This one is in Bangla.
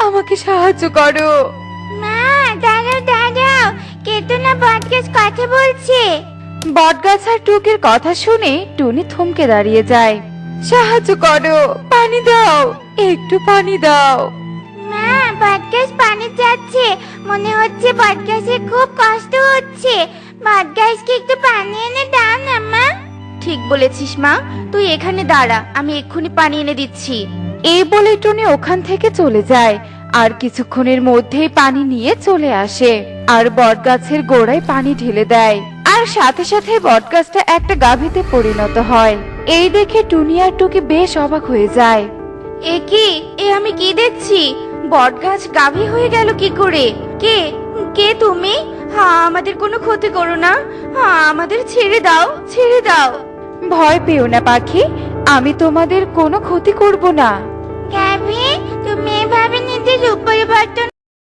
আমাকে সাহায্য করো। মা, দাঁড়াও দাঁড়াও, কেতো না, বটগাছ কথা বলছে। বটগাছ আর টুকির কথা শুনে টুনি থমকে দাঁড়িয়ে যায়। সাহায্য করো, পানি দাও, একটু পানি দাও। মা, বটগাছ পানি চাচ্ছে, মনে হচ্ছে বটগাছের খুব কষ্ট হচ্ছে। বটগাছকে একটু পানি এনে দাও না মা। ঠিক বলেছিস মা, তুই এখানে দাঁড়া, আমি এক্ষুনি পানি এনে দিচ্ছি। এই বলে টুনি ওখান থেকে চলে যায় আর কিছুক্ষণের মধ্যেই পানি নিয়ে চলে আসে আর বটগাছের গোড়ায় পানি ঢেলে দেয় আর সাথে সাথে বটগাছটা একটা গাভীতে পরিণত হয়। এই দেখে টুনি আর টুকি বেশ অবাক হয়ে যায়। এ কি, এ আমি কি দেখছি? বটগাছ গাভী হয়ে গেল কি করে? কে কে তুমি? হ্যাঁ, আমাদের কোনো ক্ষতি করো না, হ্যাঁ আমাদের ছেড়ে দাও, ছেড়ে দাও। ভয় পেও না পাখি, আমি তোমাদের কোনো ক্ষতি করব না। গাভী, তুমি এভাবে নিজের রূপ পরিবর্তন